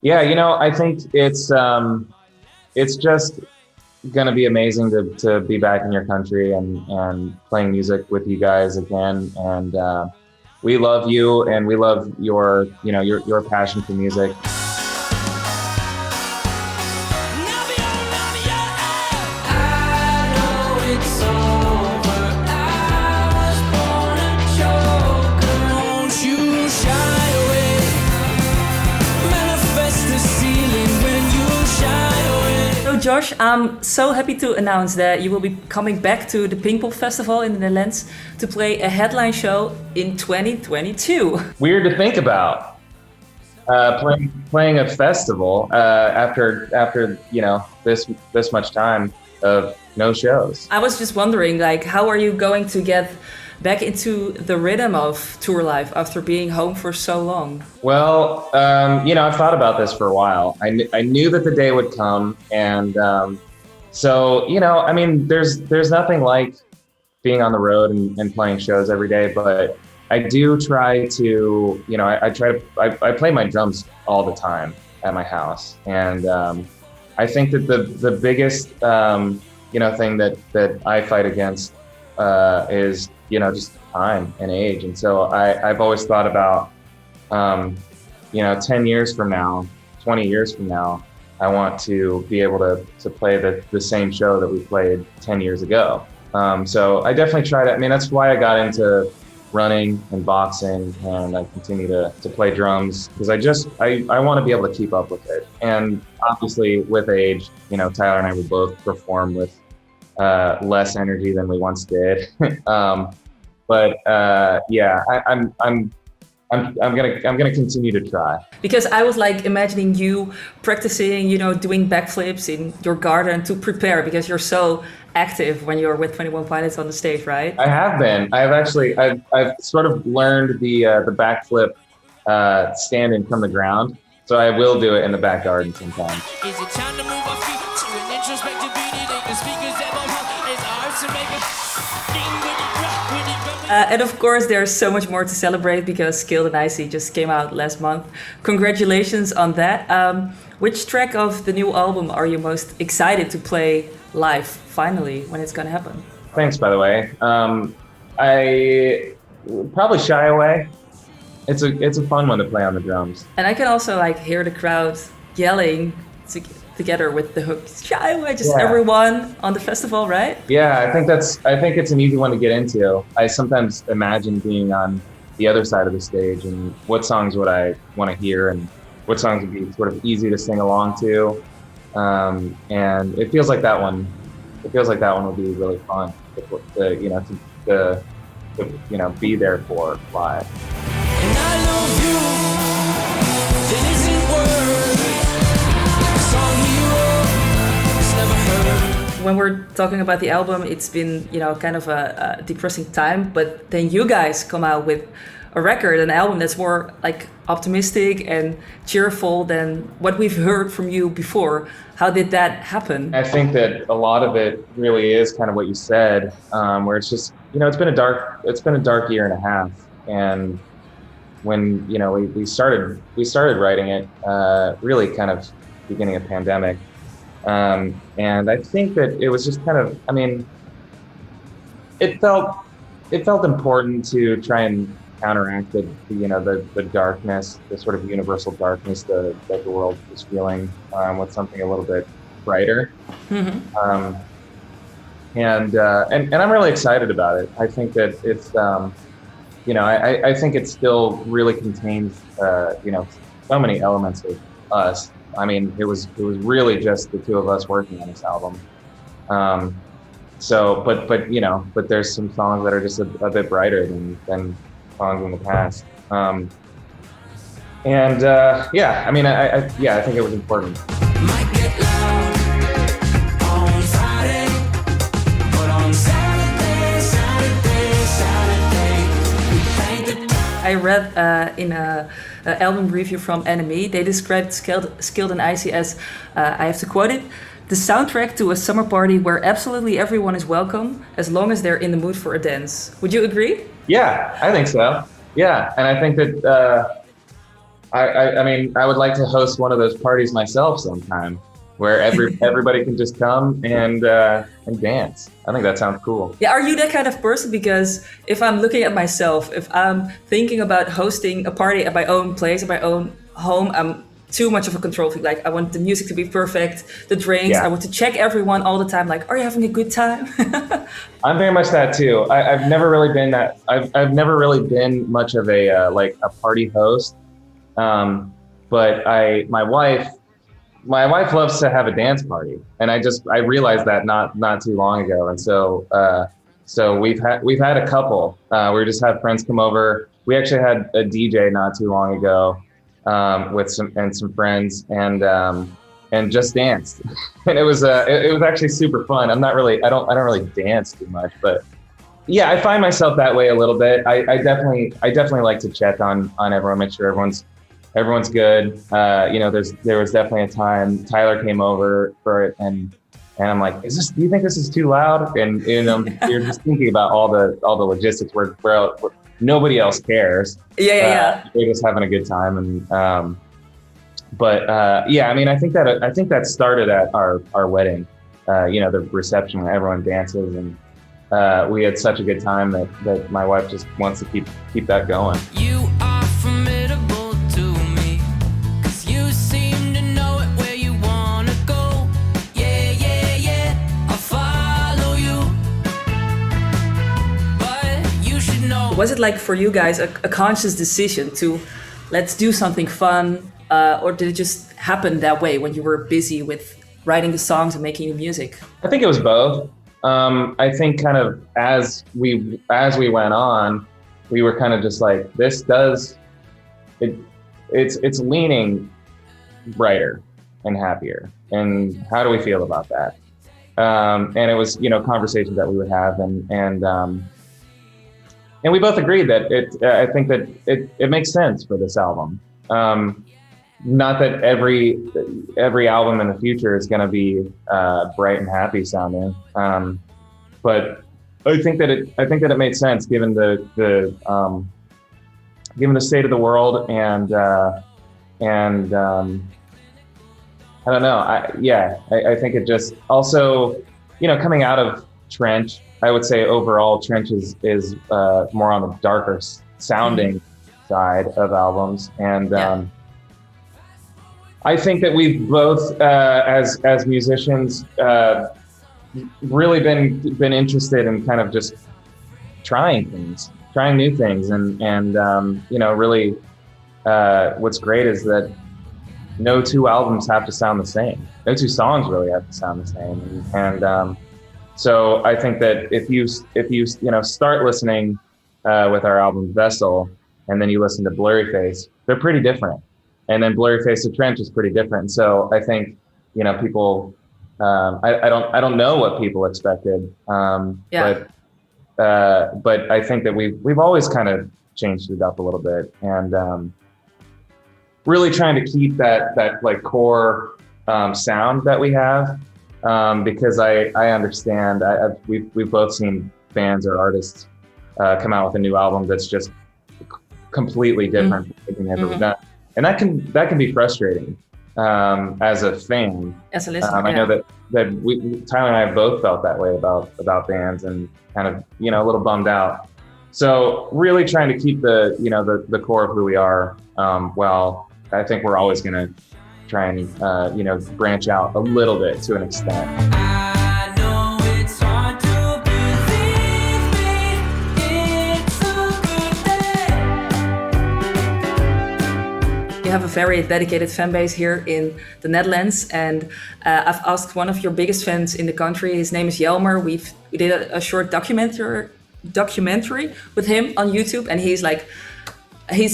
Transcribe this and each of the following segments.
Yeah, I think it's just gonna be amazing to be back in your country and playing music with you guys again. And we love you, and we love your passion for music. Josh, I'm so happy to announce that you will be coming back to the Pinkpop Festival in the Netherlands to play a headline show in 2022. Weird to think about playing a festival after this much time of no shows. I was just wondering, like, how are you going to get back into the rhythm of tour life after being home for so long? Well, I've thought about this for a while. I knew that the day would come, and there's nothing like being on the road and playing shows every day. But I do try to, I play my drums all the time at my house, and I think that the biggest thing that I fight against is just time and age. And so I've always thought about 10 years from now, 20 years from now, I want to be able to play the same show that we played 10 years ago. So I definitely try to, that's why I got into running and boxing, and I continue to play drums, because I want to be able to keep up with it. And obviously with age, Tyler and I would both perform with less energy than we once did. I'm gonna continue to try. Because I was like imagining you practicing, doing backflips in your garden to prepare, because you're so active when you're with 21 Pilots on the stage, right? I have been. I've sort of learned the backflip standing from the ground, so I will do it in the back garden sometime. Is it time to move our feet to an introspective beat? The speakers that won't help is ours to make it. And of course, there's so much more to celebrate, because Scaled and Icy just came out last month. Congratulations on that. Which track of the new album are you most excited to play live, finally, when it's gonna happen? Thanks, by the way. I probably Shy Away. It's a fun one to play on the drums. And I can also hear the crowd yelling together with the hook, Shy Away, everyone on the festival, right? Yeah, I think it's an easy one to get into. I sometimes imagine being on the other side of the stage, and what songs would I want to hear, and what songs would be sort of easy to sing along to. And it feels like that one would be really fun to be there for live. And I love you, it isn't words. Song heroes never heard. When we're talking about the album, it's been, kind of a depressing time, but then you guys come out with a record, an album that's more optimistic and cheerful than what we've heard from you before. How did that happen? I think that a lot of it really is kind of what you said, where it's just, it's been a dark year and a half. And when, we started writing it, really kind of beginning of pandemic. And I think that it was just kind of, it felt important to try and counteract the darkness, the sort of universal darkness that the world was feeling, with something a little bit brighter. Mm-hmm. And I'm really excited about it. I think that it's, I think it still really contains, so many elements of us. It was really just the two of us working on this album. But there's some songs that are just a bit brighter than songs in the past. I think it was important. Might get loud on Friday, but on Saturday, we paint the I read in a album review from Enemy, they described Scaled and Icy as, I have to quote it, the soundtrack to a summer party where absolutely everyone is welcome as long as they're in the mood for a dance. Would you agree? Yeah, I think so. Yeah, and I think that I mean, I would like to host one of those parties myself sometime, where everybody can just come and dance. I think that sounds cool. Yeah, are you that kind of person? Because if I'm looking at myself, if I'm thinking about hosting a party at my own place, at my own home, I'm too much of a control freak. Like, I want the music to be perfect, the drinks. Yeah. I want to check everyone all the time. Like, are you having a good time? I'm very much that too. I've never really been that. I've never really been much of a like a party host. But my wife loves to have a dance party, and I realized that not too long ago, and so we've had a couple. We just had friends come over. We actually had a DJ not too long ago with some friends, and just danced, and it was actually super fun. I don't really dance too much, but yeah, I find myself that way a little bit. I definitely like to check on everyone, make sure everyone's good. There was definitely a time Tyler came over for it, and I'm like, do you think this is too loud? And you're just thinking about all the logistics where nobody else cares. Yeah. We're just having a good time, and yeah, I mean, I think that started at our wedding. The reception when everyone dances, and we had such a good time that my wife just wants to keep that going. You are formidable to me, 'cause you seem to know it where you wanna go. Yeah, I'll follow you. But you should know. Was it like for you guys a conscious decision to let's do something fun, or did it just happen that way when you were busy with writing the songs and making the music? I think it was both. I think kind of as we went on, we were kind of just like, it's leaning brighter and happier. And how do we feel about that? And it was, conversations that we would have, and we both agreed that I think that it makes sense for this album. Not that every album in the future is going to be bright and happy sounding, but I think that it made sense given the state of the world, and I don't know. I think it just also, coming out of Trench, I would say overall Trench is more on the darker sounding side of albums, and. Yeah. I think that we've both, as musicians, really been interested in kind of just trying new things, and really, what's great is that no two albums have to sound the same. No two songs really have to sound the same, and so I think that if you start listening with our album Vessel, and then you listen to Blurryface, they're pretty different. And then Blurryface to Trench is pretty different. So I think, people, I don't know what people expected. But I think that we've always kind of changed it up a little bit, and really trying to keep that like core sound that we have, because I understand we've both seen bands or artists come out with a new album that's just completely different from anything they've ever done. And that can be frustrating as a fan. As a listener, I know that Tyler and I have both felt that way about bands, and kind of a little bummed out. So really trying to keep the core of who we are. Well, I think we're always going to try and branch out a little bit to an extent. You have a very dedicated fan base here in the Netherlands, and I've asked one of your biggest fans in the country. His name is Jelmer. We did a short documentary with him on YouTube, and he's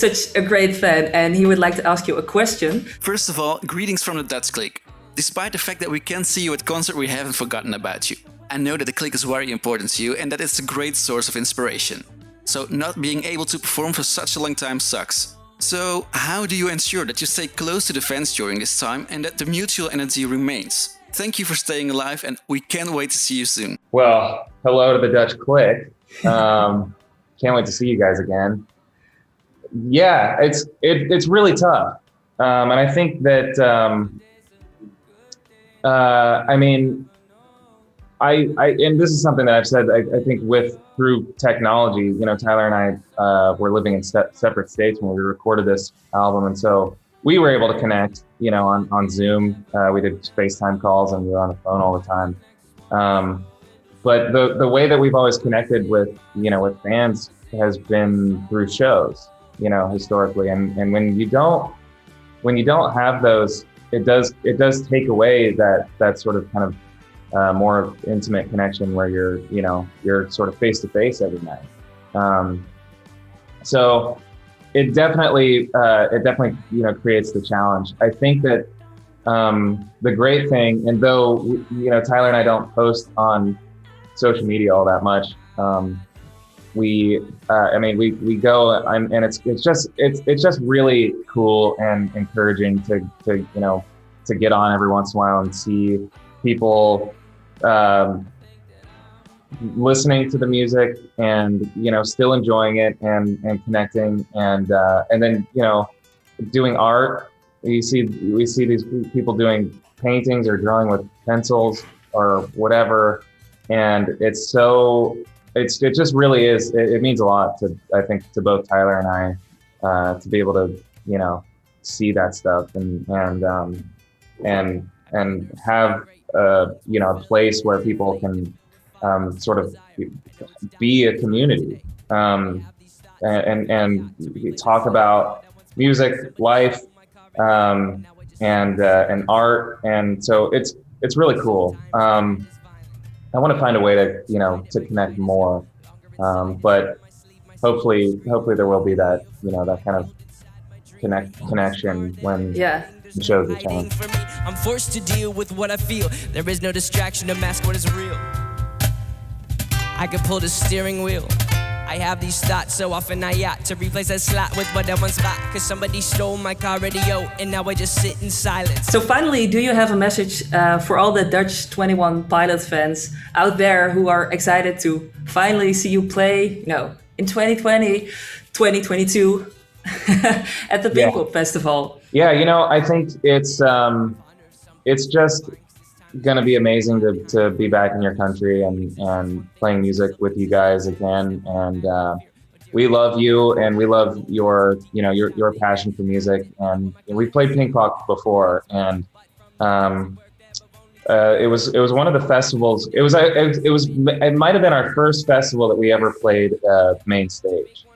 such a great fan, and he would like to ask you a question. First of all, greetings from the Dutch clique. Despite the fact that we can't see you at concert, we haven't forgotten about you. I know that the clique is very important to you, and that it's a great source of inspiration. So not being able to perform for such a long time sucks. So, how do you ensure that you stay close to the fans during this time and that the mutual energy remains? Thank you for staying alive, and we can't wait to see you soon. Well, hello to the Dutch clique. Can't wait to see you guys again. Yeah, it's really tough, and I think that I mean, I and this is something that I've said. I think through technology, you know, Tyler and I were living in separate states when we recorded this album, and so we were able to connect, you know, on Zoom. We did FaceTime calls and we were on the phone all the time. But the way that we've always connected with, you know, with fans has been through shows, you know, historically. And when you don't have those, it does take away that sort of kind of more intimate connection where you're sort of face to face every night. So it definitely you know, creates the challenge. I think that the great thing, and though, you know, Tyler and I don't post on social media all that much, we go and it's just really cool and encouraging to you know, to get on every once in a while and see people listening to the music and, you know, still enjoying it and connecting and then, you know, doing art. We see these people doing paintings or drawing with pencils or whatever, and it just really is. It means a lot to, I think, to both Tyler and I to be able to, you know, see that stuff and have you know, a place where people can sort of be a community and talk about music, life, and art, and so it's really cool. I want to find a way to, you know, to connect more, but hopefully there will be that, you know, that kind of connection when the shows return. I'm forced to deal with what I feel. There is no distraction to mask what is real. I can pull the steering wheel. I have these thoughts so often I yacht to replace that slot with what I once got. Cause somebody stole my car radio and now I just sit in silence. So finally, do you have a message for all the Dutch 21 Pilot fans out there who are excited to finally see you play, you know, in 2020, 2022 at the Pinkpop Festival? Yeah, you know, I think it's just gonna be amazing to be back in your country and playing music with you guys again. And we love you, and we love your passion for music. And we played Pinkpop before, and it was one of the festivals. It might have been our first festival that we ever played main stage.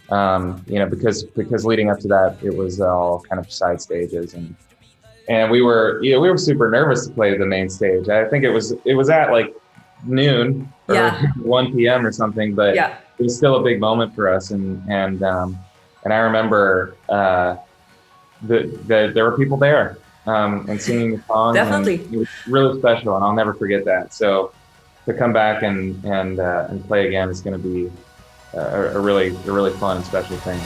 You know, because leading up to that, it was all kind of side stages, and we were super nervous to play the main stage. I think it was at like noon or 1 p.m. or something, but it was still a big moment for us. And I remember that there were people there and singing the song. Definitely, it was really special, and I'll never forget that. So to come back and play again is going to be a really fun and special thing.